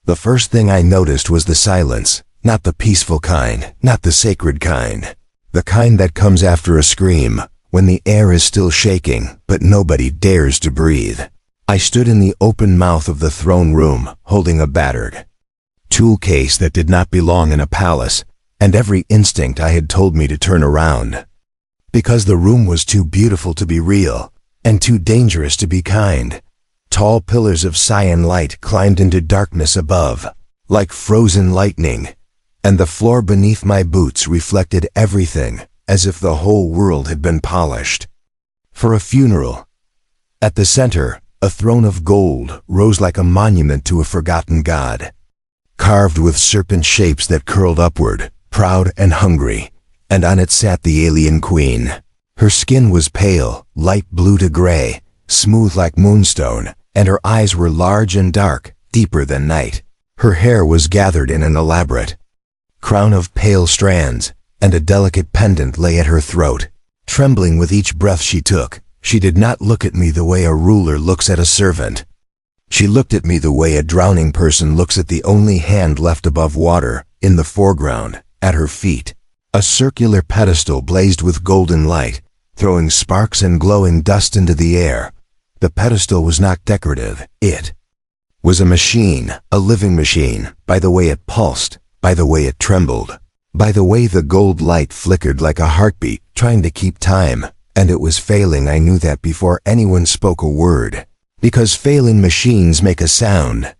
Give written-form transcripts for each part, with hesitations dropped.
The first thing I noticed was the silence, not the peaceful kind, not the sacred kind. The kind that comes after a scream, when the air is still shaking, but nobody dares to breathe. I stood in the open mouth of the throne room, holding a battered tool case that did not belong in a palace, and every instinct I had told me to turn around. Because the room was too beautiful to be real, and too dangerous to be kind. Tall pillars of cyan light climbed into darkness above, like frozen lightning, and the floor beneath my boots reflected everything, as if the whole world had been polished for a funeral. At the center, a throne of gold rose like a monument to a forgotten god, carved with serpent shapes that curled upward, proud and hungry, and on it sat the alien queen. Her skin was pale, light blue to gray, smooth like moonstone, and her eyes were large and dark, deeper than night. Her hair was gathered in an elaborate crown of pale strands, and a delicate pendant lay at her throat. Trembling with each breath she took, she did not look at me the way a ruler looks at a servant. She looked at me the way a drowning person looks at the only hand left above water, in the foreground, at her feet. A circular pedestal blazed with golden light, throwing sparks and glowing dust into the air. The pedestal was not decorative, it was a machine, a living machine, by the way it pulsed, by the way it trembled, by the way the gold light flickered like a heartbeat, trying to keep time, and it was failing. I knew that before anyone spoke a word. Because failing machines make a sound.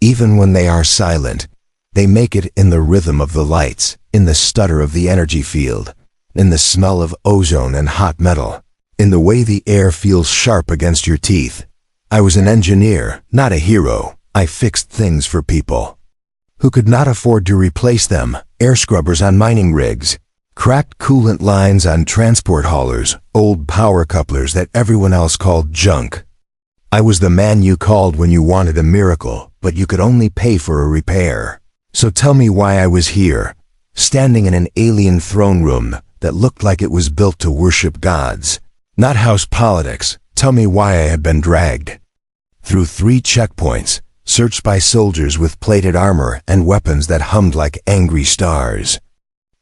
Even when they are silent, they make it in the rhythm of the lights, in the stutter of the energy field, in the smell of ozone and hot metal, in the way the air feels sharp against your teeth. I was an engineer, not a hero. I fixed things for people who could not afford to replace them, air scrubbers on mining rigs, cracked coolant lines on transport haulers, old power couplers that everyone else called junk. I was the man you called when you wanted a miracle, but you could only pay for a repair. So tell me why I was here, standing in an alien throne room that looked like it was built to worship gods. Not house politics. Tell me why I had been dragged through 3 checkpoints, searched by soldiers with plated armor and weapons that hummed like angry stars.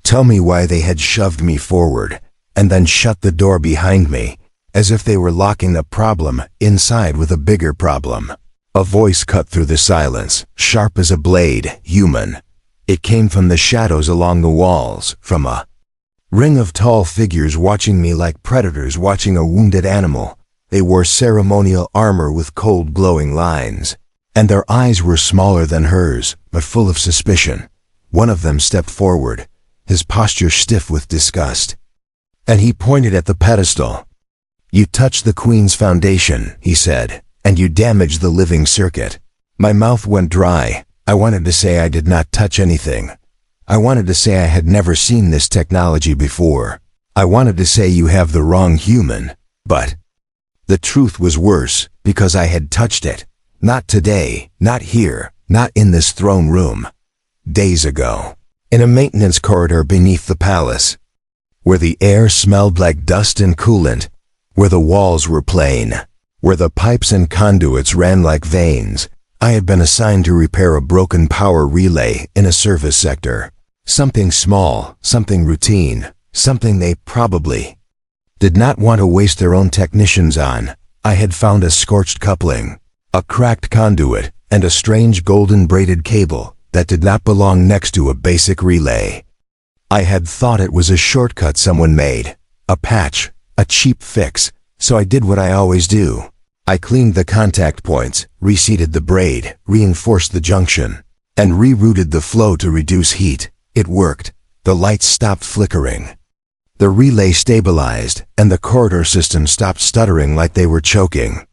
Tell me why they had shoved me forward, and then shut the door behind me, as if they were locking the problem inside with a bigger problem. A voice cut through the silence, sharp as a blade, human. It came from the shadows along the walls, from a ring of tall figures watching me like predators watching a wounded animal. They wore ceremonial armor with cold glowing lines, and their eyes were smaller than hers, but full of suspicion. One of them stepped forward, his posture stiff with disgust, and he pointed at the pedestal. "You touched the Queen's foundation," he said, "and you damaged the living circuit." My mouth went dry. I wanted to say I did not touch anything. I wanted to say I had never seen this technology before. I wanted to say you have the wrong human, but the truth was worse, because I had touched it. Not today, not here, not in this throne room. Days ago, in a maintenance corridor beneath the palace, where the air smelled like dust and coolant, where the walls were plain, where the pipes and conduits ran like veins. I had been assigned to repair a broken power relay in a service sector. Something small, something routine, something they probably did not want to waste their own technicians on. I had found a scorched coupling, a cracked conduit, and a strange golden braided cable that did not belong next to a basic relay. I had thought it was a shortcut someone made, a patch, a cheap fix, so I did what I always do. I cleaned the contact points, reseated the braid, reinforced the junction, and rerouted the flow to reduce heat. It worked. The lights stopped flickering. The relay stabilized, and the corridor system stopped stuttering like they were choking.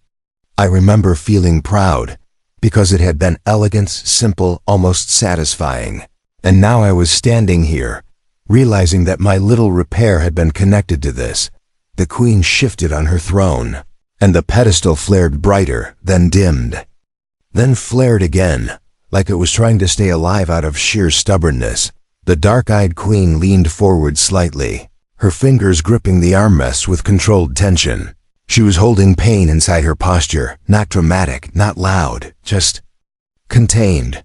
I remember feeling proud, because it had been elegant, simple, almost satisfying. And now I was standing here, realizing that my little repair had been connected to this. The Queen shifted on her throne, and the pedestal flared brighter, then dimmed, then flared again, like it was trying to stay alive out of sheer stubbornness. The dark-eyed Queen leaned forward slightly, her fingers gripping the armrests with controlled tension. She was holding pain inside her posture, not dramatic, not loud, just contained.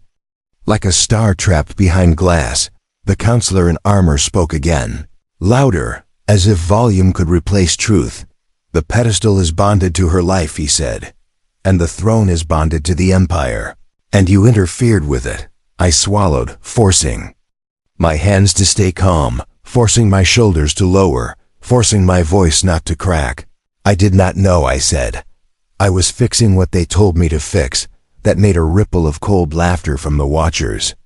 Like a star trapped behind glass, the counselor in armor spoke again. Louder, as if volume could replace truth. The pedestal is bonded to her life, he said. And the throne is bonded to the empire. And you interfered with it. I swallowed, forcing my hands to stay calm, forcing my shoulders to lower, forcing my voice not to crack. I did not know, I said. I was fixing what they told me to fix. That made a ripple of cold laughter from the watchers.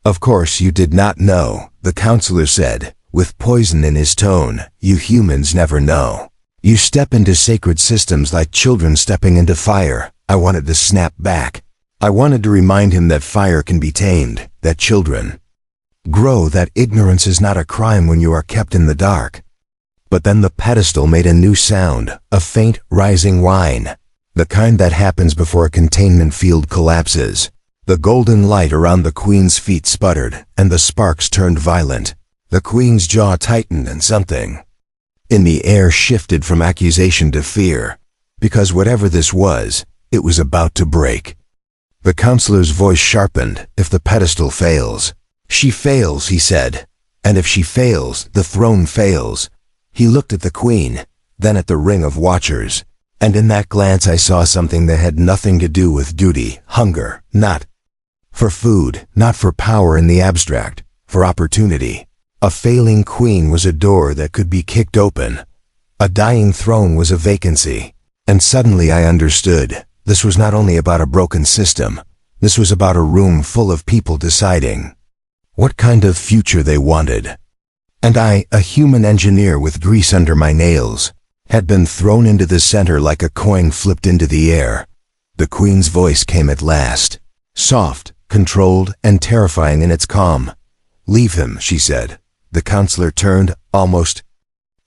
Of course you did not know, the counselor said, with poison in his tone. You humans never know. You step into sacred systems like children stepping into fire. I wanted to snap back. I wanted to remind him that fire can be tamed, that children grow, that ignorance is not a crime when you are kept in the dark. But then the pedestal made a new sound, a faint, rising whine. The kind that happens before a containment field collapses. The golden light around the queen's feet sputtered, and the sparks turned violent. The queen's jaw tightened and something in the air shifted from accusation to fear. Because whatever this was, it was about to break. The counselor's voice sharpened. If the pedestal fails, she fails, he said. And if she fails, the throne fails. He looked at the queen, then at the ring of watchers. And in that glance I saw something that had nothing to do with duty, hunger, not for food, not for power in the abstract, for opportunity. A failing queen was a door that could be kicked open. A dying throne was a vacancy. And suddenly I understood. This was not only about a broken system. This was about a room full of people deciding what kind of future they wanted. And I, a human engineer with grease under my nails, had been thrown into the center like a coin flipped into the air. The queen's voice came at last, soft, controlled, and terrifying in its calm. Leave him, she said. The counselor turned, almost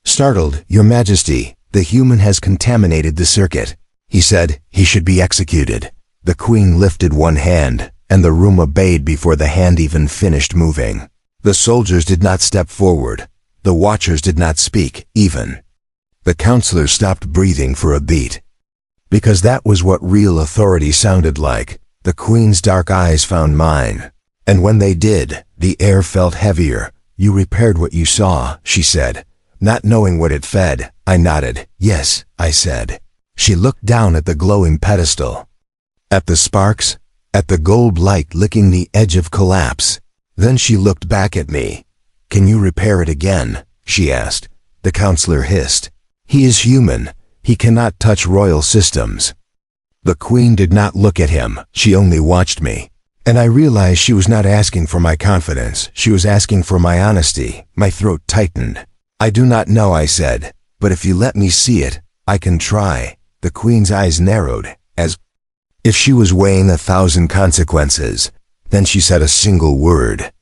startled. Your Majesty, the human has contaminated the circuit. He said he should be executed. The queen lifted one hand, and the room obeyed before the hand even finished moving. The soldiers did not step forward. The watchers did not speak, even. The counselor stopped breathing for a beat. Because that was what real authority sounded like. The queen's dark eyes found mine. And when they did, the air felt heavier. You repaired what you saw, she said. Not knowing what it fed, I nodded. Yes, I said. She looked down at the glowing pedestal. At the sparks, at the gold light licking the edge of collapse. Then she looked back at me. Can you repair it again? She asked. The counselor hissed. He is human. He cannot touch royal systems. The queen did not look at him. She only watched me. And I realized she was not asking for my confidence. She was asking for my honesty. My throat tightened. I do not know, I said. But if you let me see it, I can try. The queen's eyes narrowed, as if she was weighing 1,000 consequences. Then she said a single word.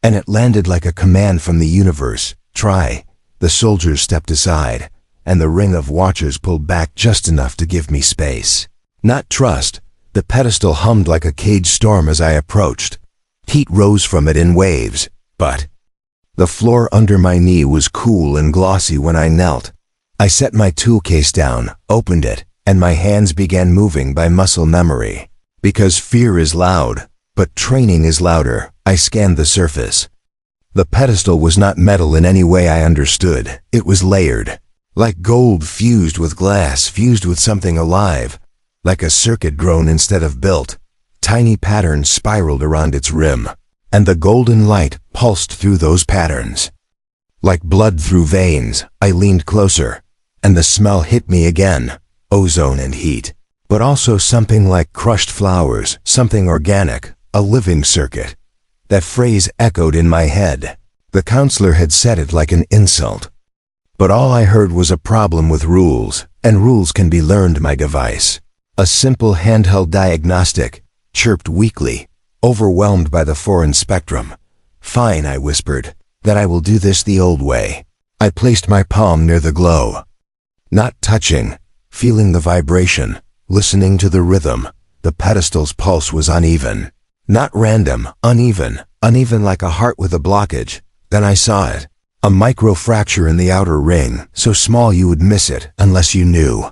And it landed like a command from the universe. Try. The soldiers stepped aside, and the ring of watchers pulled back just enough to give me space. Not trust. The pedestal hummed like a caged storm as I approached. Heat rose from it in waves, but the floor under my knee was cool and glossy when I knelt. I set my tool case down, opened it, and my hands began moving by muscle memory. Because fear is loud, but training is louder, I scanned the surface. The pedestal was not metal in any way I understood. It was layered. Like gold fused with glass, fused with something alive. Like a circuit grown instead of built. Tiny patterns spiraled around its rim. And the golden light pulsed through those patterns. Like blood through veins, I leaned closer. And the smell hit me again. Ozone and heat. But also something like crushed flowers, something organic, a living circuit. That phrase echoed in my head. The counselor had said it like an insult. But all I heard was a problem with rules, and rules can be learned, my device. A simple handheld diagnostic, chirped weakly, overwhelmed by the foreign spectrum. Fine, I whispered. Then I will do this the old way. I placed my palm near the glow. Not touching, feeling the vibration, listening to the rhythm. The pedestal's pulse was uneven. Not random, uneven like a heart with a blockage. Then I saw it. A micro-fracture in the outer ring, so small you would miss it unless you knew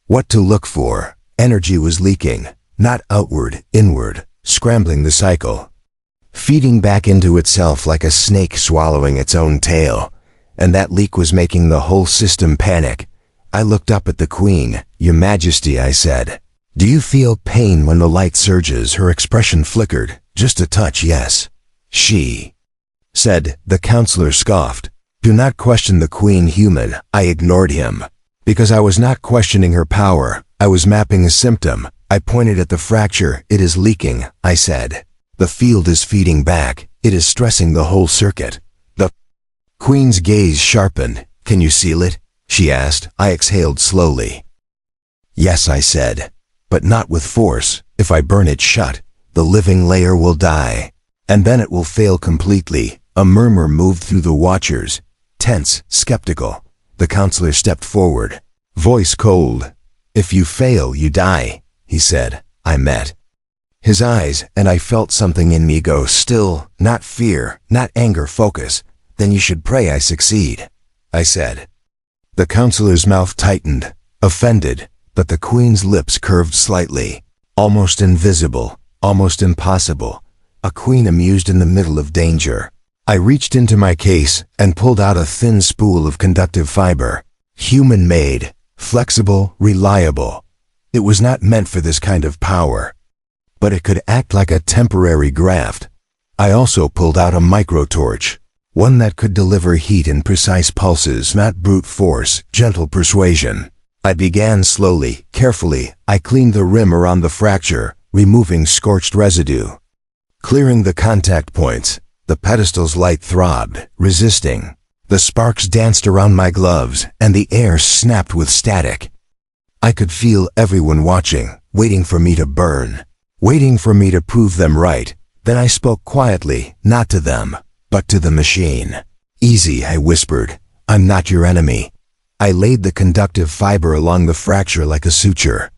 what to look for. Energy was leaking, not outward, inward, scrambling the cycle. feeding back into itself like a snake swallowing its own tail. And that leak was making the whole system panic. I looked up at the Queen. "Your Majesty," I said. "Do you feel pain when the light surges?" Her expression flickered. "Just a touch, yes." "She said," the counselor scoffed. "Do not question the Queen, human." I ignored him. Because I was not questioning her power. I was mapping a symptom. I pointed at the fracture. "It is leaking," I said. "The field is feeding back. It is stressing the whole circuit." The Queen's gaze sharpened. "Can you seal it?" she asked. I exhaled slowly. "Yes," I said, "but not with force. If I burn it shut, the living layer will die. And then it will fail completely." A murmur moved through the watchers. Tense, skeptical. The counselor stepped forward. Voice cold. "If you fail, you die," he said. I met his eyes, and I felt something in me go still. Not fear, not anger, focus. "Then you should pray I succeed," I said. The counselor's mouth tightened, offended, but the Queen's lips curved slightly. Almost invisible, almost impossible. A queen amused in the middle of danger. I reached into my case and pulled out a thin spool of conductive fiber. Human-made, flexible, reliable. It was not meant for this kind of power, but it could act like a temporary graft. I also pulled out a microtorch, one that could deliver heat in precise pulses, not brute force, gentle persuasion. I began slowly, carefully. I cleaned the rim around the fracture, removing scorched residue. Clearing the contact points, the pedestal's light throbbed, resisting. The sparks danced around my gloves, and the air snapped with static. I could feel everyone watching, waiting for me to burn, waiting for me to prove them right. Then I spoke quietly, not to them, but to the machine. "Easy," I whispered. "I'm not your enemy." I laid the conductive fiber along the fracture like a suture,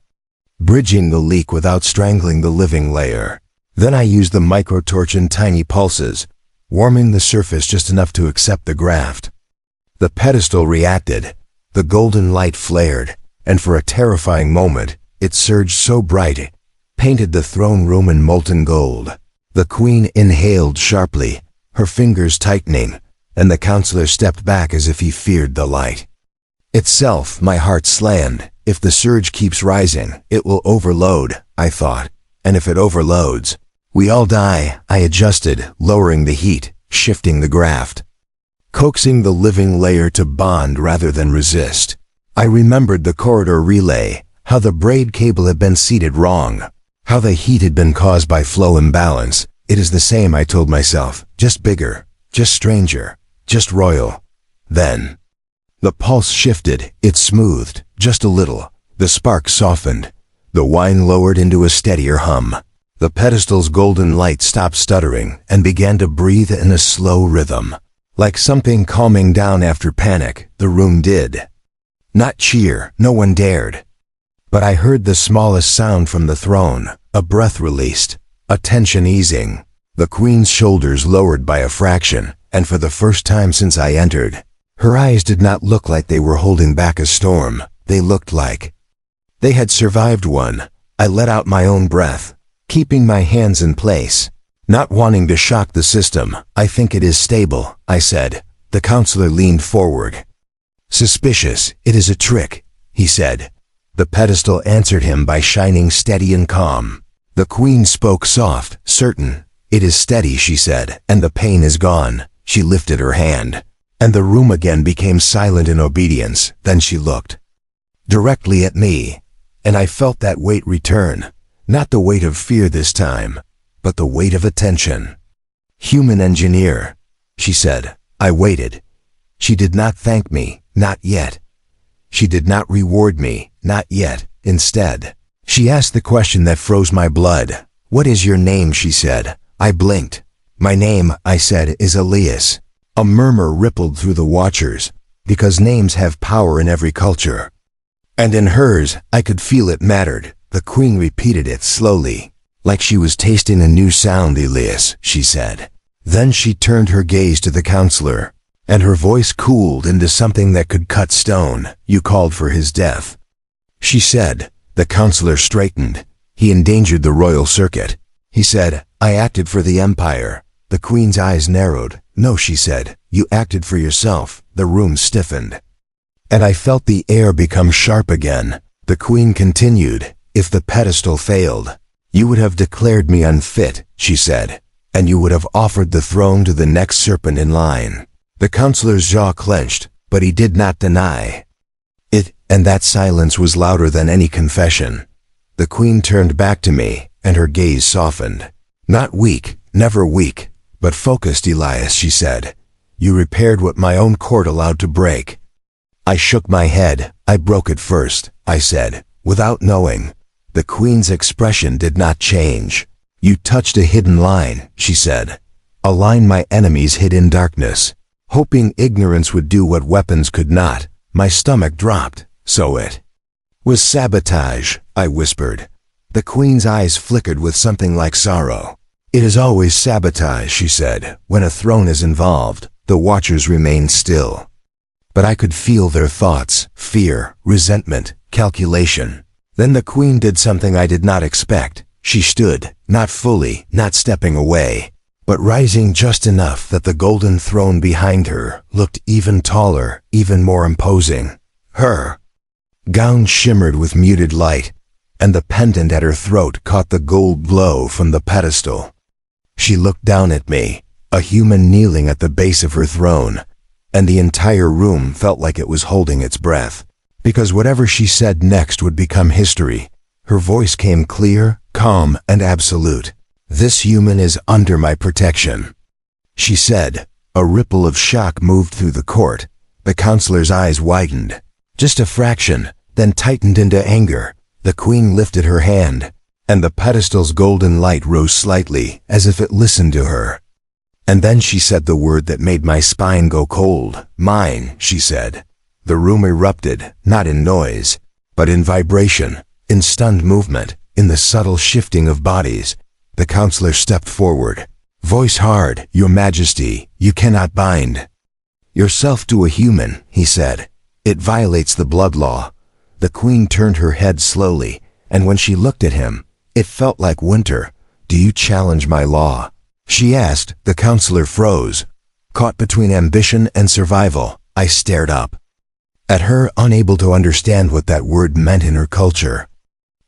bridging the leak without strangling the living layer. Then I used the microtorch in tiny pulses, warming the surface just enough to accept the graft. The pedestal reacted. The golden light flared, and for a terrifying moment, it surged so bright it painted the throne room in molten gold. The Queen inhaled sharply, her fingers tightening, and the counselor stepped back as if he feared the light itself. My heart slammed. If the surge keeps rising, it will overload, I thought. And if it overloads, we all die. I adjusted, lowering the heat, shifting the graft, coaxing the living layer to bond rather than resist. I remembered the corridor relay, how the braid cable had been seated wrong, how the heat had been caused by flow imbalance. "It is the same," I told myself, "just bigger, just stranger, just royal." Then the pulse shifted. It smoothed, just a little. The spark softened. The whine lowered into a steadier hum. The pedestal's golden light stopped stuttering and began to breathe in a slow rhythm. Like something calming down after panic, the room did. Not cheer, no one dared. But I heard the smallest sound from the throne, a breath released, a tension easing. The Queen's shoulders lowered by a fraction, and for the first time since I entered, her eyes did not look like they were holding back a storm. They looked like they had survived one. I let out my own breath, keeping my hands in place, not wanting to shock the system. "I think it is stable," I said. The counselor leaned forward. "Suspicious. It is a trick," he said. The pedestal answered him by shining steady and calm. The Queen spoke soft, certain. "It is steady," she said, "and the pain is gone." She lifted her hand, and the room again became silent in obedience. Then she looked directly at me, and I felt that weight return. Not the weight of fear this time, but the weight of attention. "Human engineer," she said. I waited. She did not thank me, not yet. She did not reward me, not yet. Instead, she asked the question that froze my blood. "What is your name?" she said. I blinked. "My name," I said, "is Elias." A murmur rippled through the watchers, because names have power in every culture. And in hers, I could feel it mattered. The Queen repeated it slowly, like she was tasting a new sound. "Elias," she said. Then she turned her gaze to the counselor, and her voice cooled into something that could cut stone. "You called for his death," she said. The counselor straightened. "He endangered the royal circuit," he said. "I acted for the empire." The queen's eyes narrowed. "No," she said. "You acted for yourself." The room stiffened. And I felt the air become sharp again. The queen continued, "If the pedestal failed, you would have declared me unfit," she said, "and you would have offered the throne to the next serpent in line." The counselor's jaw clenched, but he did not deny it, and that silence was louder than any confession. The queen turned back to me, and her gaze softened. "Not weak, never weak, but focused, Elias," she said. "You repaired what my own court allowed to break." I shook my head. "I broke it first," I said, without knowing. The queen's expression did not change. "You touched a hidden line," she said. "A line my enemies hid in darkness, hoping ignorance would do what weapons could not." My stomach dropped. "So it was sabotage," I whispered. The queen's eyes flickered with something like sorrow. "It is always sabotage," she said. "When a throne is involved, the watchers remain still." But I could feel their thoughts: fear, resentment, calculation. Then the queen did something I did not expect. She stood, not fully, not stepping away, but rising just enough that the golden throne behind her looked even taller, even more imposing. Her gown shimmered with muted light, and the pendant at her throat caught the gold glow from the pedestal. She looked down at me, a human kneeling at the base of her throne, and the entire room felt like it was holding its breath, because whatever she said next would become history. Her voice came clear, calm, and absolute. "This human is under my protection," she said. A ripple of shock moved through the court. The counselor's eyes widened, just a fraction, then tightened into anger. The queen lifted her hand, and the pedestal's golden light rose slightly, as if it listened to her. And then she said the word that made my spine go cold. "Mine," she said. The room erupted, not in noise, but in vibration, in stunned movement, in the subtle shifting of bodies. The counselor stepped forward, voice hard. "Your Majesty, you cannot bind yourself to a human," he said. "It violates the blood law." The queen turned her head slowly, and when she looked at him, it felt like winter. "Do you challenge my law?" she asked. The counselor froze, caught between ambition and survival. I stared up at her, unable to understand what that word meant in her culture.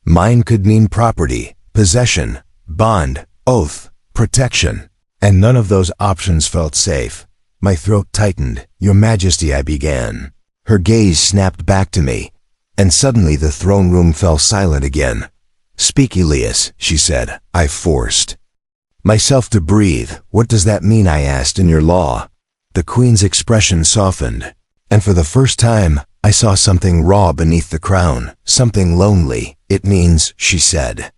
Mine could mean property, possession, bond, oath, protection, and none of those options felt safe. My throat tightened. "Your Majesty," I began. Her gaze snapped back to me, and suddenly the throne room fell silent again. "Speak, Elias," she said. I forced myself to breathe. "What does that mean?" I asked. "In your law?" The queen's expression softened, and for the first time, I saw something raw beneath the crown, something lonely. "It means," she said,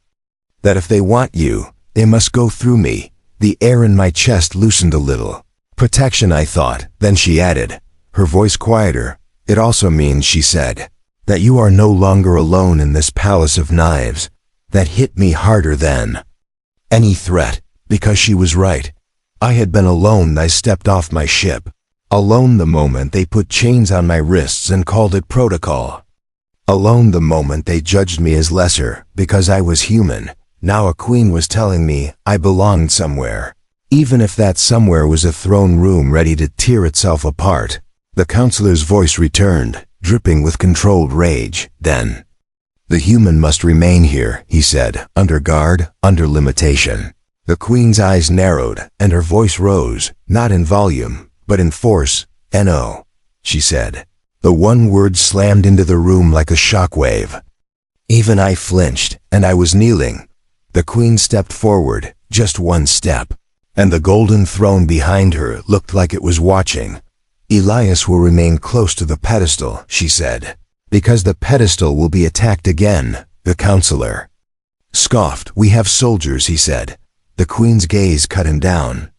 "that if they want you, they must go through me." The air in my chest loosened a little. "Protection," I thought. Then she added, her voice quieter. "It also means," she said, "that you are no longer alone in this palace of knives." That hit me harder than any threat, because she was right. I had been alone. I stepped off my ship. Alone the moment they put chains on my wrists and called it protocol. Alone the moment they judged me as lesser, because I was human. Now a queen was telling me I belonged somewhere, even if that somewhere was a throne room ready to tear itself apart. The counselor's voice returned, dripping with controlled rage. "Then the human must remain here," he said, "under guard, under limitation." The queen's eyes narrowed, and her voice rose, not in volume, but in force. "No," she said. The one word slammed into the room like a shockwave. Even I flinched, and I was kneeling. The queen stepped forward, just one step, and the golden throne behind her looked like it was watching. "Elias will remain close to the pedestal," she said, "because the pedestal will be attacked again." The counselor scoffed. "We have soldiers," he said. The queen's gaze cut him down.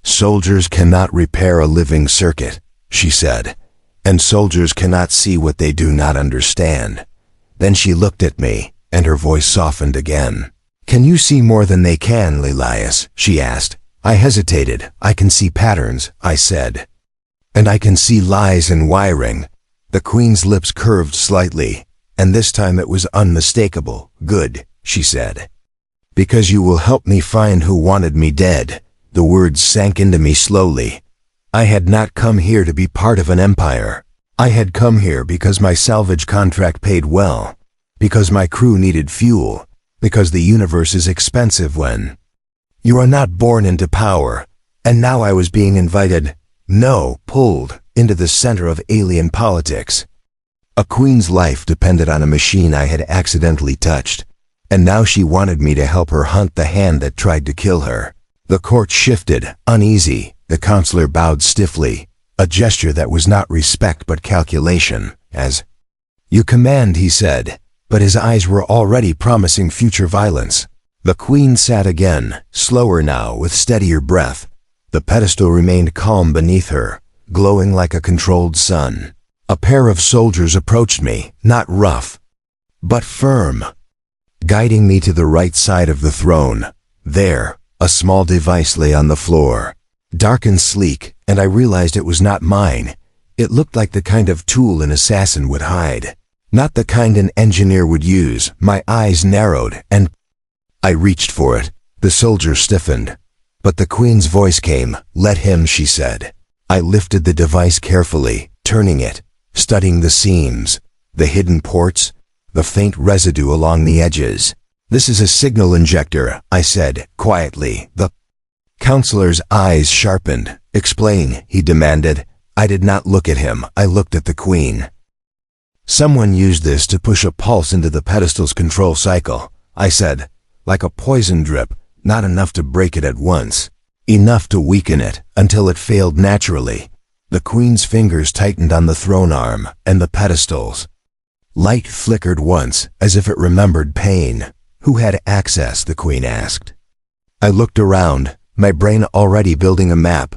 "Soldiers cannot repair a living circuit," she said, "and soldiers cannot see what they do not understand." Then she looked at me, and her voice softened again. "Can you see more than they can, Elias?" she asked. I hesitated. "I can see patterns," I said. "And I can see lies and wiring." The queen's lips curved slightly, and this time it was unmistakable. "Good," she said. "Because you will help me find who wanted me dead." The words sank into me slowly. I had not come here to be part of an empire. I had come here because my salvage contract paid well, because my crew needed fuel, because the universe is expensive when you are not born into power. And now I was being invited, no, pulled, into the center of alien politics. A queen's life depended on a machine I had accidentally touched, and now she wanted me to help her hunt the hand that tried to kill her. The court shifted, uneasy. The counselor bowed stiffly, a gesture that was not respect but calculation, as, "You command," he said, but his eyes were already promising future violence. The queen sat again, slower now, with steadier breath. The pedestal remained calm beneath her, glowing like a controlled sun. A pair of soldiers approached me, not rough, but firm, guiding me to the right side of the throne. There, a small device lay on the floor, dark and sleek, and I realized it was not mine. It looked like the kind of tool an assassin would hide, not the kind an engineer would use. My eyes narrowed, and I reached for it. The soldier stiffened, but the queen's voice came. "Let him," she said. I lifted the device carefully, turning it, studying the seams, the hidden ports, the faint residue along the edges. "This is a signal injector," I said, quietly. The counselor's eyes sharpened. "Explain," he demanded. I did not look at him. I looked at the queen. "Someone used this to push a pulse into the pedestal's control cycle," I said, "like a poison drip, not enough to break it at once, enough to weaken it until it failed naturally." The queen's fingers tightened on the throne arm and the pedestals. Light flickered once, as if it remembered pain. "Who had access?" the queen asked. I looked around, my brain already building a map.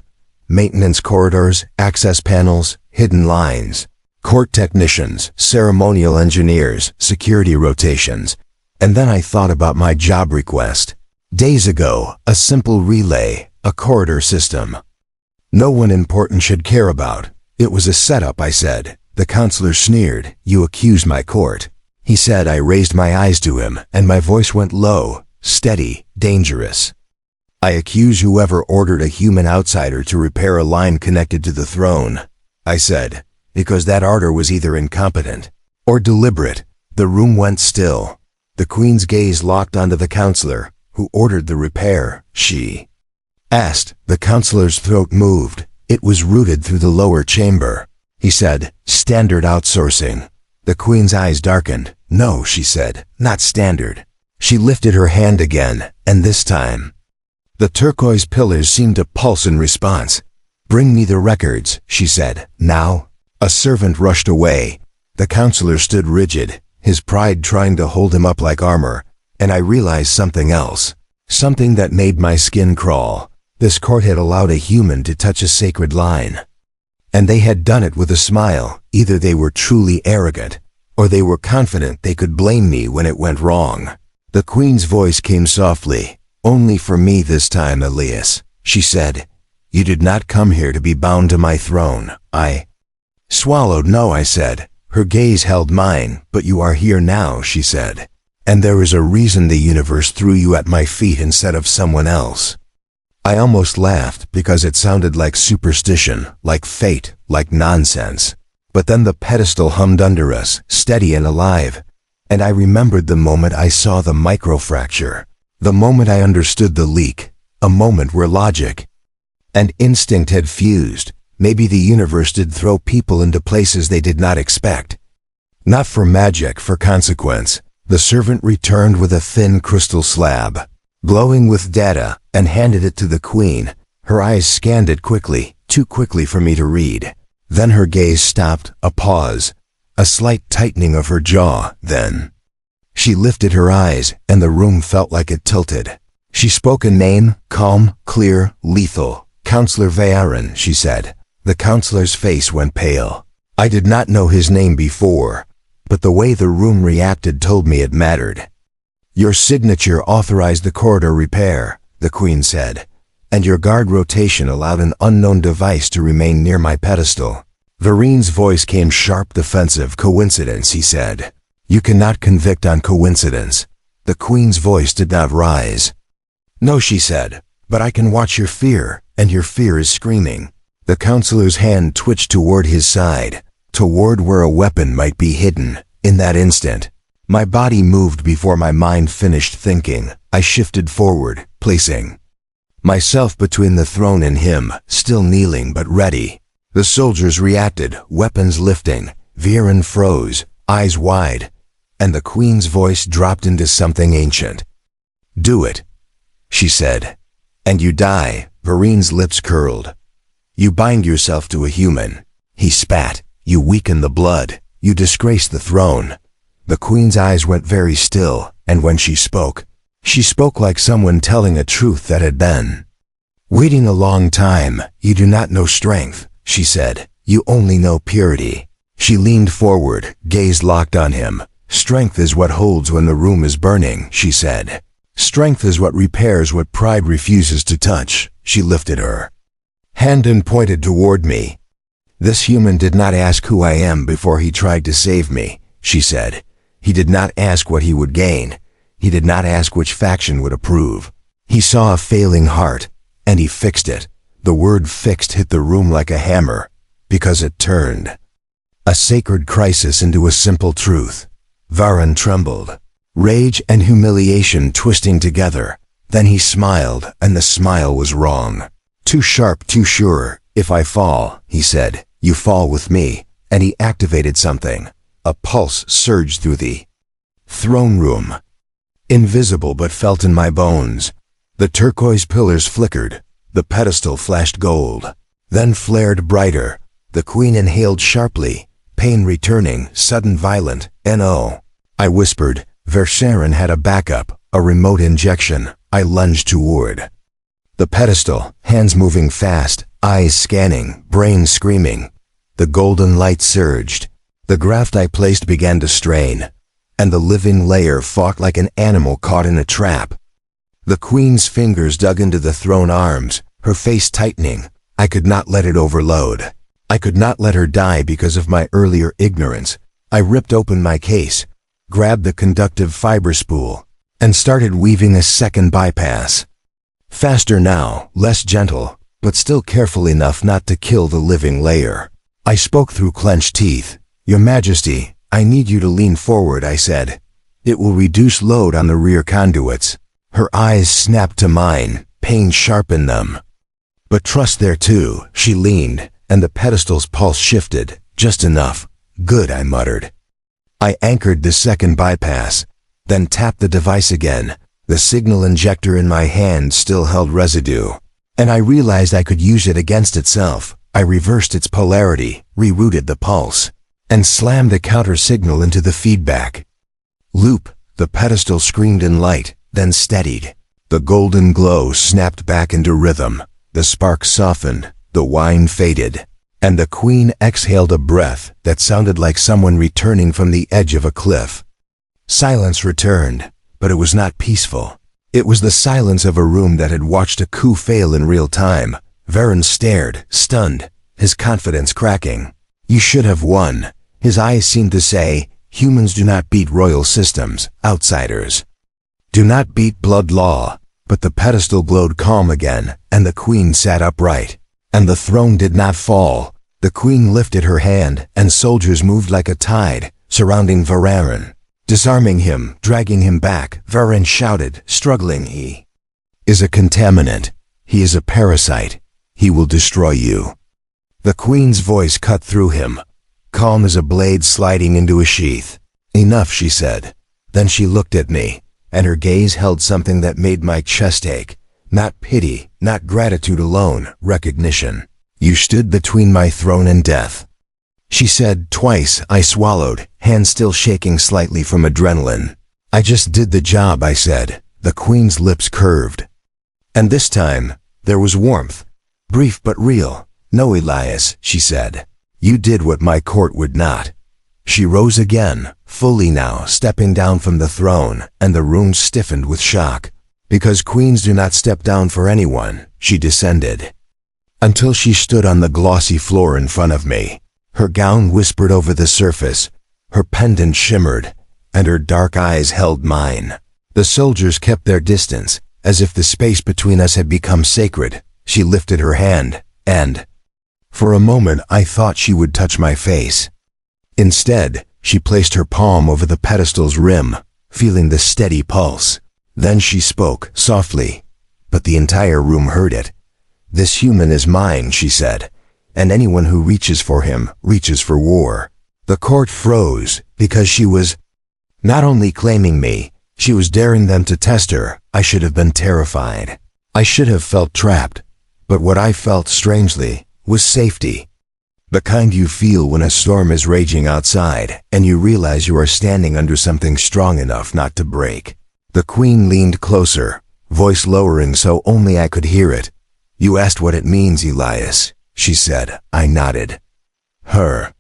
Maintenance corridors, access panels, hidden lines, court technicians, ceremonial engineers, security rotations. And then I thought about my job request. Days ago, a simple relay, a corridor system. No one important should care about. "It was a setup," I said. The counselor sneered. "You accuse my court." He said. I raised my eyes to him, and my voice went low, steady, dangerous. "I accuse whoever ordered a human outsider to repair a line connected to the throne," I said, because that order was either incompetent or deliberate. The room went still. The queen's gaze locked onto the counselor. "Who ordered the repair?" she asked. The counselor's throat moved. It was rooted through the lower chamber. He said, "Standard outsourcing." The queen's eyes darkened. "No," she said, "not standard." She lifted her hand again, and this time, the turquoise pillars seemed to pulse in response. "Bring me the records," she said. "Now." A servant rushed away. The counselor stood rigid, his pride trying to hold him up like armor, and I realized something else, something that made my skin crawl. This court had allowed a human to touch a sacred line. And they had done it with a smile. Either they were truly arrogant, or they were confident they could blame me when it went wrong. The queen's voice came softly. "Only for me this time, Elias," she said. "You did not come here to be bound to my throne." I swallowed. "No," I said. Her gaze held mine. "But you are here now," she said. "And there is a reason the universe threw you at my feet instead of someone else." I almost laughed because it sounded like superstition, like fate, like nonsense. But then the pedestal hummed under us, steady and alive. And I remembered the moment I saw the microfracture, the moment I understood the leak, a moment where logic and instinct had fused. Maybe the universe did throw people into places they did not expect. Not for magic, for consequence. The servant returned with a thin crystal slab, glowing with data, and handed it to the queen. Her eyes scanned it quickly, too quickly for me to read. Then her gaze stopped, a pause, a slight tightening of her jaw. Then she lifted her eyes, and the room felt like it tilted. She spoke a name, calm, clear, lethal. "Counselor Vayarin," she said. The counselor's face went pale. I did not know his name before, but the way the room reacted told me it mattered. "Your signature authorized the corridor repair," the queen said, "and your guard rotation allowed an unknown device to remain near my pedestal." Varin's voice came sharp, defensive. "Coincidence," he said. "You cannot convict on coincidence." The queen's voice did not rise. "No," she said, but I can watch your fear, and your fear is screaming." The counselor's hand twitched toward his side, toward where a weapon might be hidden. In that instant, my body moved before my mind finished thinking. I shifted forward, placing myself between the throne and him, still kneeling but ready. The soldiers reacted, weapons lifting. Viren froze, eyes wide, and the queen's voice dropped into something ancient. "Do it," she said. "And you die." Viren's lips curled. "You bind yourself to a human." He spat. "You weaken the blood. You disgrace the throne." The queen's eyes went very still, and when she spoke like someone telling a truth that had been waiting a long time. "You do not know strength," she said. "You only know purity." She leaned forward, gaze locked on him. "Strength is what holds when the room is burning," she said. "Strength is what repairs what pride refuses to touch." She lifted her hand and pointed toward me. "This human did not ask who I am before he tried to save me," she said. "He did not ask what he would gain. He did not ask which faction would approve. He saw a failing heart, and he fixed it." The word "fixed" hit the room like a hammer, because it turned a sacred crisis into a simple truth. Viren trembled, rage and humiliation twisting together. Then he smiled, and the smile was wrong. "Too sharp, too sure. If I fall," he said, "you fall with me." And he activated something. A pulse surged through the throne room, invisible but felt in my bones. The turquoise pillars flickered. The pedestal flashed gold, then flared brighter. The queen inhaled sharply, pain returning, sudden violent. "No." I whispered. Verscharen had a backup, a remote injection. I lunged toward the pedestal, hands moving fast, eyes scanning, brain screaming. The golden light surged. The graft I placed began to strain, and the living layer fought like an animal caught in a trap. The queen's fingers dug into the throne arms, her face tightening. I could not let it overload. I could not let her die because of my earlier ignorance. I ripped open my case, grabbed the conductive fiber spool, and started weaving a second bypass. Faster now, less gentle, but still careful enough not to kill the living layer. I spoke through clenched teeth. "Your Majesty, I need you to lean forward," I said. "It will reduce load on the rear conduits." Her eyes snapped to mine, pain sharpened them. "But trust there too." She leaned, and the pedestal's pulse shifted, just enough. "Good," I muttered. I anchored the second bypass, then tapped the device again. The signal injector in my hand still held residue, and I realized I could use it against itself. I reversed its polarity, rerouted the pulse, and slammed the counter signal into the feedback loop. The pedestal screamed in light, then steadied. The golden glow snapped back into rhythm. The spark softened, the wine faded, and the queen exhaled a breath that sounded like someone returning from the edge of a cliff. Silence returned, but it was not peaceful. It was the silence of a room that had watched a coup fail in real time. Viren stared, stunned, his confidence cracking. "You should have won." His eyes seemed to say, "Humans do not beat royal systems. Outsiders do not beat blood law." But the pedestal glowed calm again, and the queen sat upright. And the throne did not fall. The queen lifted her hand, and soldiers moved like a tide, surrounding Viren, disarming him, dragging him back. Viren shouted, struggling. "He is a contaminant. He is a parasite. He will destroy you." The queen's voice cut through him, calm as a blade sliding into a sheath. "Enough," she said. Then she looked at me, and her gaze held something that made my chest ache. Not pity, not gratitude alone, recognition. "You stood between my throne and death," she said twice. I swallowed, hands still shaking slightly from adrenaline. "I just did the job," I said. The queen's lips curved. And this time, there was warmth. Brief but real. "No, Elias," she said. "You did what my court would not." She rose again, fully now, stepping down from the throne, and the room stiffened with shock. "Because queens do not step down for anyone," she descended, until she stood on the glossy floor in front of me. Her gown whispered over the surface, her pendant shimmered, and her dark eyes held mine. The soldiers kept their distance, As if the space between us had become sacred, she lifted her hand, and for a moment I thought she would touch my face. Instead, she placed her palm over the pedestal's rim, feeling the steady pulse. Then she spoke, softly, but the entire room heard it. "This human is mine," she said, "and anyone who reaches for him reaches for war." The court froze, because she was not only claiming me, she was daring them to test her. I should have been terrified. I should have felt trapped. But what I felt, strangely, was safety. The kind you feel when a storm is raging outside, and you realize you are standing under something strong enough not to break. The Queen leaned closer, voice lowering so only I could hear it. "You asked what it means, Elias," she said. I nodded. Her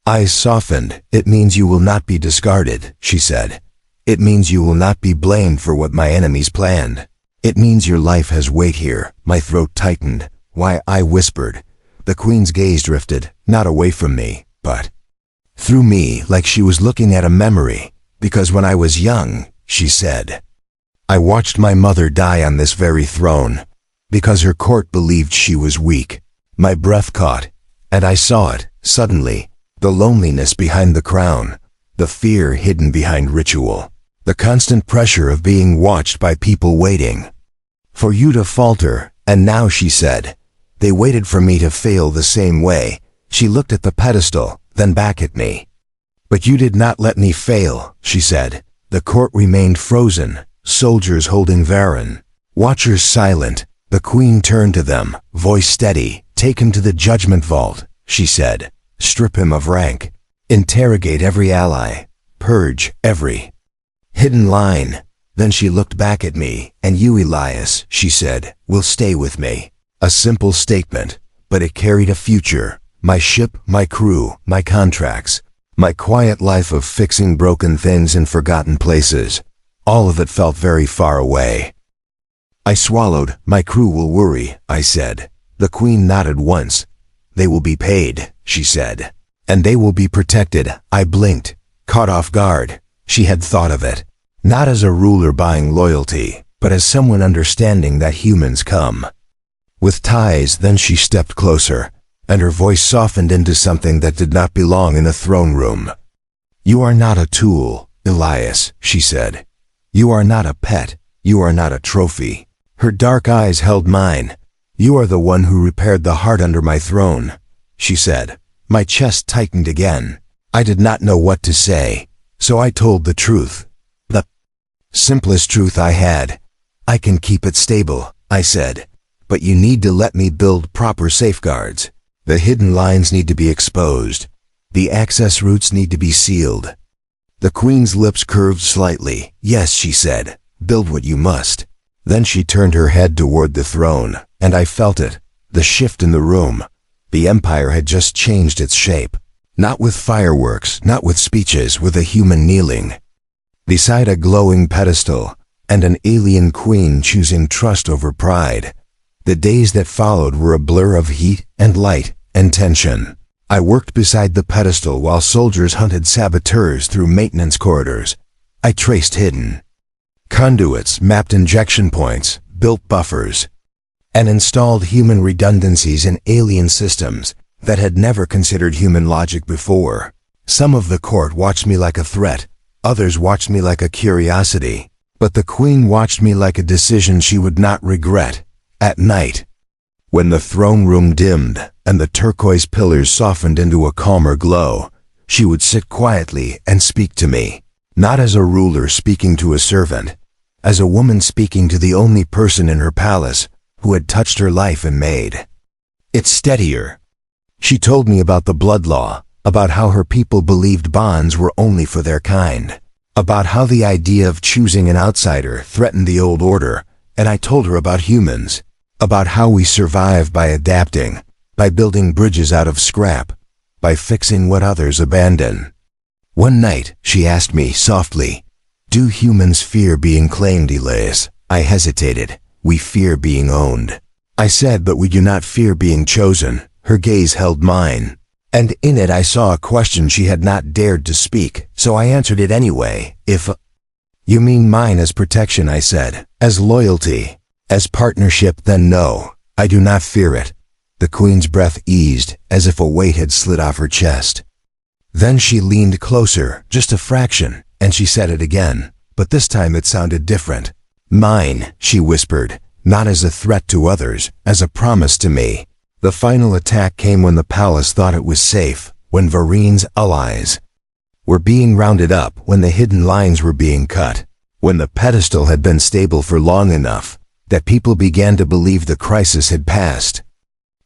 eyes softened. "It means you will not be discarded," she said. "It means you will not be blamed for what my enemies planned. It means your life has weight here." My throat tightened. "Why?" I whispered. The Queen's gaze drifted, not away from me, but through me, like she was looking at a memory. "Because when I was young," she said, "I watched my mother die on this very throne. Because her court believed she was weak." My breath caught, and I saw it, suddenly. The loneliness behind the crown, the fear hidden behind ritual, the constant pressure of being watched by people waiting for you to falter. "And now," she said, "they waited for me to fail the same way." She looked at the pedestal, then back at me. "But you did not let me fail," she said. The court remained frozen, soldiers holding Varen, watchers silent. The Queen turned to them, voice steady. "Take him to the judgment vault," she said. "Strip him of rank. Interrogate every ally. Purge every hidden line." Then she looked back at me. "And you, Elias," she said, "will stay with me." A simple statement, but it carried a future. My ship, my crew, my contracts, my quiet life of fixing broken things in forgotten places. All of it felt very far away. I swallowed. "My crew will worry," I said. The Queen nodded once. "They will be paid," she said. "And they will be protected." I blinked, caught off guard. She had thought of it. Not as a ruler buying loyalty, but as someone understanding that humans come with ties. Then she stepped closer, and her voice softened into something that did not belong in a throne room. "You are not a tool, Elias," she said. "You are not a pet. You are not a trophy." Her dark eyes held mine. "You are the one who repaired the heart under my throne," she said. My chest tightened again. I did not know what to say, so I told the truth. The simplest truth I had. "I can keep it stable," I said. "But you need to let me build proper safeguards. The hidden lines need to be exposed. The access routes need to be sealed." The Queen's lips curved slightly. "Yes," she said. "Build what you must." Then she turned her head toward the throne, and I felt it, the shift in the room. The Empire had just changed its shape. Not with fireworks, not with speeches, with a human kneeling beside a glowing pedestal, and an alien queen choosing trust over pride. The days that followed were a blur of heat and light and tension. I worked beside the pedestal while soldiers hunted saboteurs through maintenance corridors. I traced hidden conduits, mapped injection points, built buffers, and installed human redundancies in alien systems that had never considered human logic before. Some of the court watched me like a threat, others watched me like a curiosity, but the Queen watched me like a decision she would not regret. At night, when the throne room dimmed and the turquoise pillars softened into a calmer glow, she would sit quietly and speak to me, not as a ruler speaking to a servant, as a woman speaking to the only person in her palace who had touched her life and made it steadier. She told me about the blood law, about how her people believed bonds were only for their kind, about how the idea of choosing an outsider threatened the old order, and I told her about humans, about how we survive by adapting, by building bridges out of scrap, by fixing what others abandon. One night, she asked me softly, "Do humans fear being claimed, Elias?" I hesitated. "We fear being owned," I said, "but we do not fear being chosen." Her gaze held mine, and in it I saw a question she had not dared to speak, so I answered it anyway. If You mean mine as protection, I said. As loyalty. As partnership, then no. I do not fear it. The queen's breath eased, as if a weight had slid off her chest. Then she leaned closer, just a fraction, and she said it again, but this time it sounded different. Mine, she whispered, not as a threat to others, as a promise to me. The final attack came when the palace thought it was safe, when Varine's allies were being rounded up, when the hidden lines were being cut, when the pedestal had been stable for long enough that people began to believe the crisis had passed.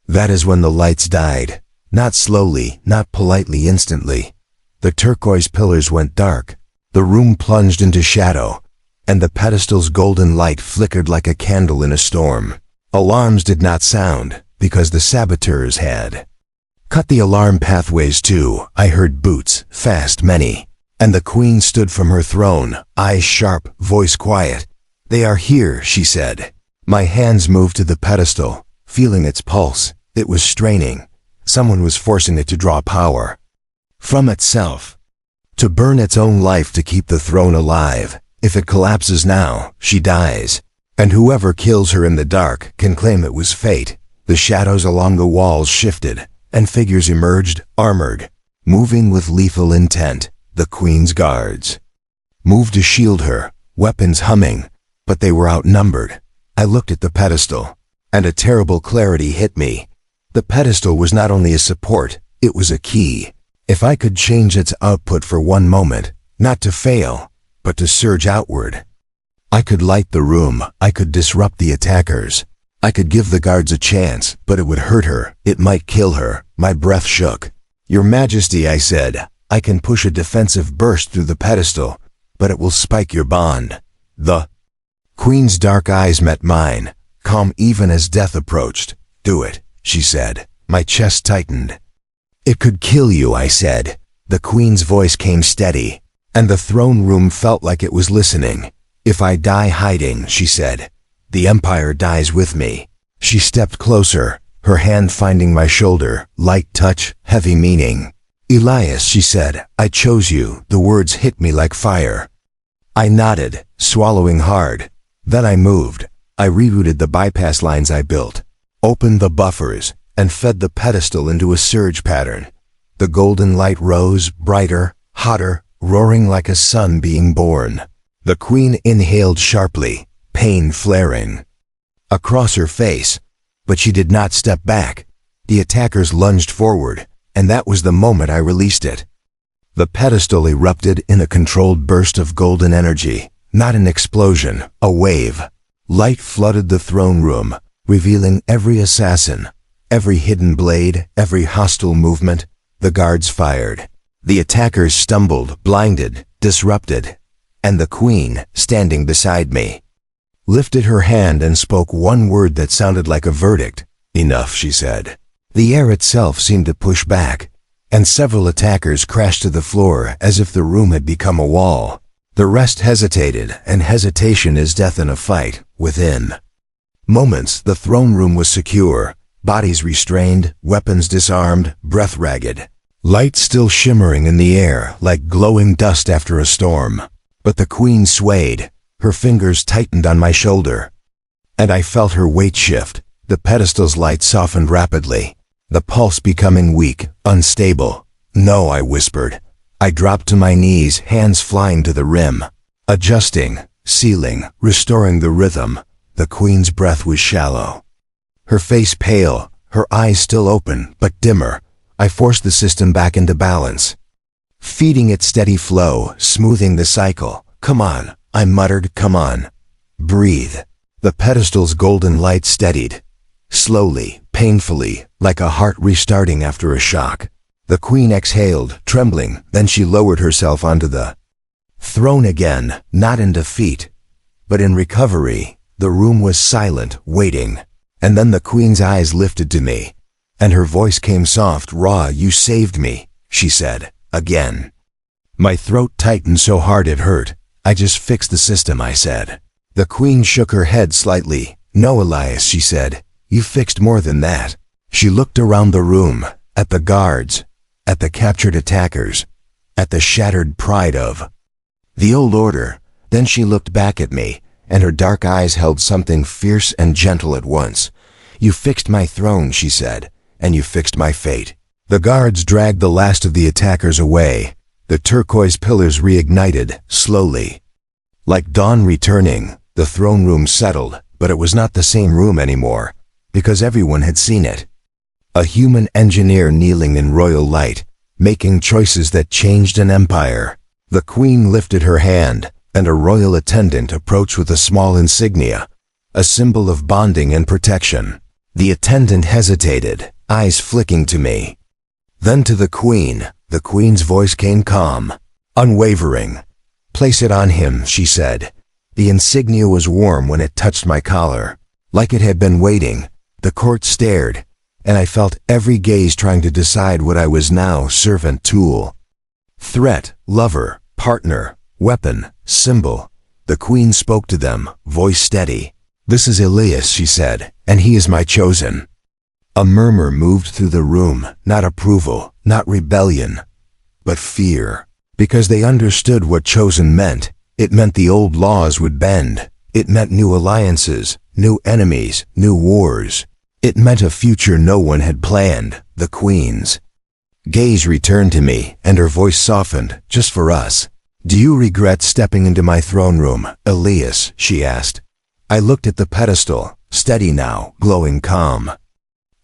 That is when the lights died. Not slowly, not politely, instantly. The turquoise pillars went dark. The room plunged into shadow, and the pedestal's golden light flickered like a candle in a storm. Alarms did not sound, because the saboteurs had cut the alarm pathways too. I heard boots, fast, many. And the queen stood from her throne, eyes sharp, voice quiet. They are here, she said. My hands moved to the pedestal, feeling its pulse. It was straining. Someone was forcing it to draw power from itself, to burn its own life to keep the throne alive. If it collapses now, she dies. And whoever kills her in the dark can claim it was fate. The shadows along the walls shifted, and figures emerged, armored, moving with lethal intent. The queen's guards moved to shield her, weapons humming, but they were outnumbered. I looked at the pedestal, and a terrible clarity hit me. The pedestal was not only a support, it was a key. If I could change its output for one moment, not to fail, but to surge outward, I could light the room, I could disrupt the attackers. I could give the guards a chance, but it would hurt her, it might kill her. My breath shook. Your Majesty, I said, I can push a defensive burst through the pedestal, but it will spike your bond. The queen's dark eyes met mine, calm even as death approached. Do it, she said. My chest tightened. It could kill you, I said. The queen's voice came steady, and the throne room felt like it was listening. If I die hiding, she said, the empire dies with me. She stepped closer, her hand finding my shoulder, light touch, heavy meaning. Elias, she said, I chose you. The words hit me like fire. I nodded, swallowing hard. Then I moved. I rerouted the bypass lines I built, opened the buffers, and fed the pedestal into a surge pattern. The golden light rose, brighter, hotter, roaring like a sun being born. The queen inhaled sharply, pain flaring across her face, but she did not step back. The attackers lunged forward, and that was the moment I released it. The pedestal erupted in a controlled burst of golden energy, not an explosion, a wave. Light flooded the throne room, revealing every assassin, every hidden blade, every hostile movement. The guards fired. The attackers stumbled, blinded, disrupted, and the queen, standing beside me, lifted her hand and spoke one word that sounded like a verdict. Enough, she said. The air itself seemed to push back, and several attackers crashed to the floor as if the room had become a wall. The rest hesitated, and hesitation is death in a fight. Within moments, the throne room was secure, bodies restrained, weapons disarmed, breath ragged, light still shimmering in the air like glowing dust after a storm. But the queen swayed, her fingers tightened on my shoulder, and I felt her weight shift. The pedestal's light softened rapidly, the pulse becoming weak, unstable. No, I whispered. I dropped to my knees, hands flying to the rim, adjusting, sealing, restoring the rhythm. The queen's breath was shallow, her face pale, her eyes still open, but dimmer. I forced the system back into balance, feeding it steady flow, smoothing the cycle. Come on, I muttered, come on. Breathe. The pedestal's golden light steadied, slowly, painfully, like a heart restarting after a shock. The queen exhaled, trembling, then she lowered herself onto the throne again, not in defeat, but in recovery. The room was silent, waiting. And then the queen's eyes lifted to me, and her voice came soft, raw. You saved me, she said, again. My throat tightened so hard it hurt. I just fixed the system, I said. The queen shook her head slightly. No, Elias, she said. You fixed more than that. She looked around the room, at the guards, at the captured attackers, at the shattered pride of the old order. Then she looked back at me, and her dark eyes held something fierce and gentle at once. "You fixed my throne," she said, "and you fixed my fate." The guards dragged the last of the attackers away. The turquoise pillars reignited, slowly. Like dawn returning, the throne room settled, but it was not the same room anymore, because everyone had seen it. A human engineer kneeling in royal light, making choices that changed an empire. The queen lifted her hand, and a royal attendant approached with a small insignia, a symbol of bonding and protection. The attendant hesitated, eyes flicking to me. Then to the queen's voice came calm, unwavering. "Place it on him," she said. The insignia was warm when it touched my collar. Like it had been waiting, the court stared, and I felt every gaze trying to decide what I was now: servant, tool, threat, lover, partner, weapon, symbol. The queen spoke to them, voice steady. "This is Elias," she said, "and he is my chosen." A murmur moved through the room, not approval, not rebellion, but fear. Because they understood what chosen meant. It meant the old laws would bend. It meant new alliances, new enemies, new wars. It meant a future no one had planned, the queen's. Gaze returned to me, and her voice softened, "Just for us. Do you regret stepping into my throne room, Elias?" she asked. I looked at the pedestal, steady now, glowing calm.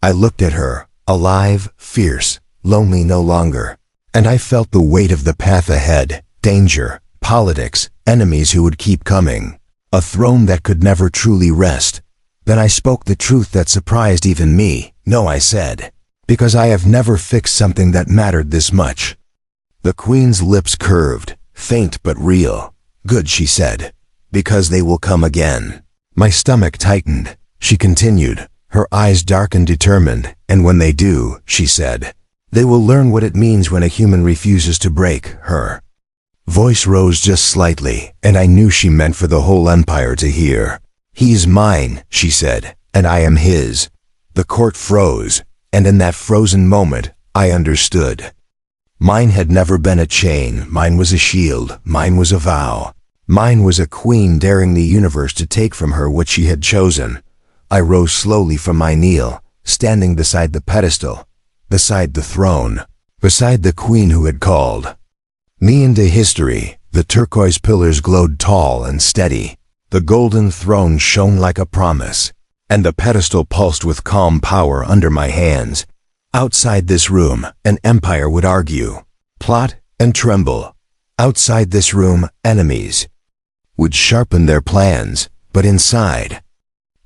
I looked at her, alive, fierce, lonely no longer. And I felt the weight of the path ahead: danger, politics, enemies who would keep coming. A throne that could never truly rest. Then I spoke the truth that surprised even me. "No," I said, "because I have never fixed something that mattered this much." The queen's lips curved, faint but real. "Good," she said, "because they will come again." My stomach tightened. She continued, her eyes dark and determined, "And when they do," she said, "they will learn what it means when a human refuses to break her." Voice rose just slightly, and I knew she meant for the whole empire to hear. "He is mine," she said, "and I am his." The court froze, and in that frozen moment, I understood. Mine had never been a chain, mine was a shield, mine was a vow. Mine was a queen daring the universe to take from her what she had chosen. I rose slowly from my kneel, standing beside the pedestal, beside the throne, beside the queen who had called me into history. The turquoise pillars glowed tall and steady. The golden throne shone like a promise, and the pedestal pulsed with calm power under my hands. Outside this room, an empire would argue, plot, and tremble. Outside this room, enemies would sharpen their plans, but inside,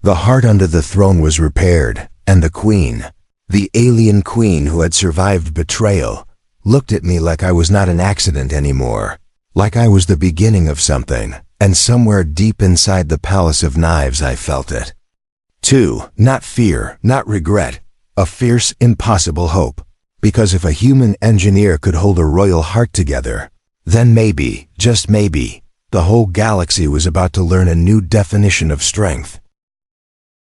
the heart under the throne was repaired, and the queen, the alien queen who had survived betrayal, looked at me like I was not an accident anymore, like I was the beginning of something, and somewhere deep inside the palace of knives I felt it. 2. Not fear, not regret, a fierce, impossible hope. Because if a human engineer could hold a royal heart together, then maybe, just maybe, the whole galaxy was about to learn a new definition of strength.